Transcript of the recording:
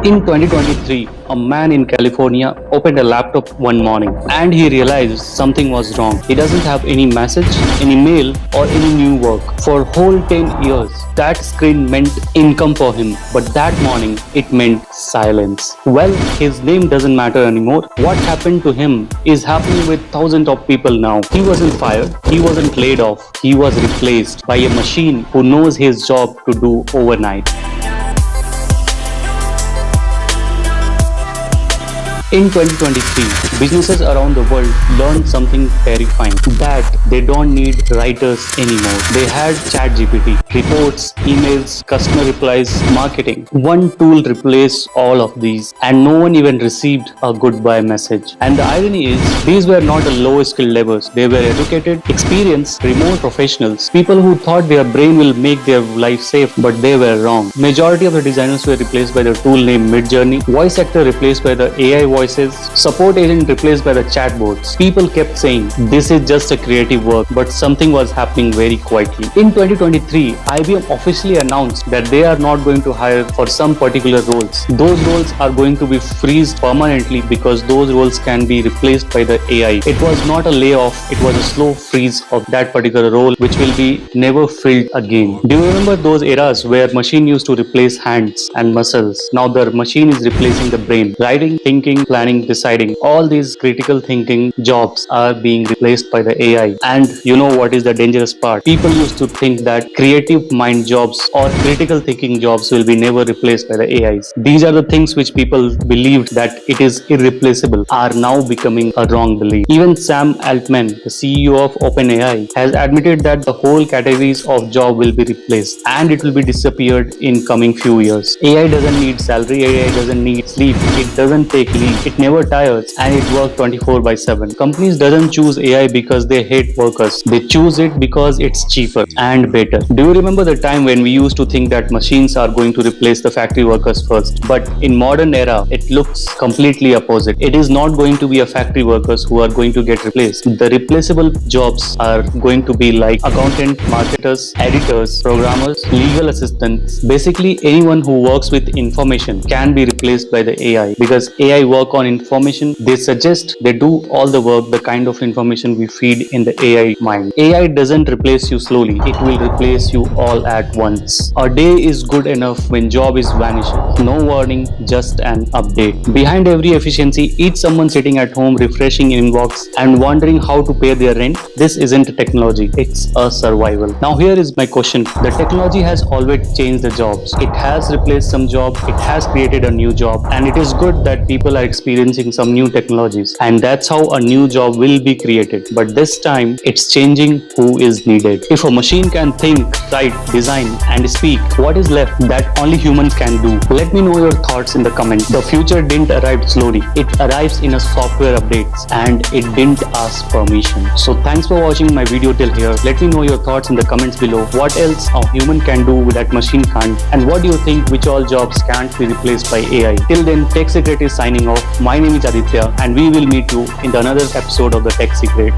In 2023, a man in California opened a laptop one morning and he realized something was wrong. He doesn't have any message, any mail, or any new work. For whole 10 years, that screen meant income for him, but that morning it meant silence. Well, his name doesn't matter anymore. What happened to him is happening with thousands of people now. He wasn't fired, he wasn't laid off, he was replaced by a machine who knows his job to do overnight. In 2023, businesses around the world learned something terrifying, that they don't need writers anymore. They had ChatGPT, reports, emails, customer replies, marketing. One tool replaced all of these and no one even received a goodbye message. And the irony is, these were not the lowest skilled laborers. They were educated, experienced, remote professionals, people who thought their brain will make their life safe, but they were wrong. Majority of the designers were replaced by the tool named Midjourney, voice actor replaced by the AI voices, support agent replaced by the chatbots. People kept saying this is just a creative work, but something was happening very quietly. In 2023, IBM officially announced that they are not going to hire for some particular roles. Those roles are going to be freezed permanently because those roles can be replaced by the AI. It was not a layoff, it was a slow freeze of that particular role which will be never filled again. Do you remember those eras where machine used to replace hands and muscles? Now the machine is replacing the brain. Writing, thinking, planning, deciding, all these critical thinking jobs are being replaced by the AI. And you know what is the dangerous part? People used to think that creative mind jobs or critical thinking jobs will be never replaced by the AIs. These are the things which people believed that it is irreplaceable are now becoming a wrong belief. Even Sam Altman, the CEO of OpenAI, has admitted that the whole categories of job will be replaced and it will be disappeared in coming few years. AI doesn't need salary, AI doesn't need sleep, it doesn't take leave, it never tires, and it works 24/7. Companies doesn't choose AI because they hate workers. They choose it because it's cheaper and better. Do you remember the time when we used to think that machines are going to replace the factory workers first? But in modern era, it looks completely opposite. It is not going to be a factory workers who are going to get replaced. The replaceable jobs are going to be like accountant, marketers, editors, programmers, legal assistants. Basically, anyone who works with information can be replaced by the AI because AI work on information. They suggest, they do all the work, the kind of information we feed in the AI mind. AI doesn't replace you slowly, it will replace you all at once. A day is good enough when job is vanishing. No warning, just an update. Behind every efficiency, each someone sitting at home refreshing inbox and wondering how to pay their rent. This isn't a technology, it's a survival. Now here is my question. The technology has always changed the jobs. It has replaced some job, it has created a new job, and it is good that people are experiencing some new technologies, and that's how a new job will be created. But this time it's changing who is needed. If a machine can think, write, design and speak, what is left that only humans can do? Let me know your thoughts in the comments. The future didn't arrive slowly, it arrives in a software updates and it didn't ask permission. So thanks for watching my video till here. Let me know your thoughts in the comments below. What else a human can do that machine can't, and what do you think which all jobs can't be replaced by AI? Till then, Tech Secret is signing off. My name is Aditya and we will meet you in the another episode of the Tech Secret.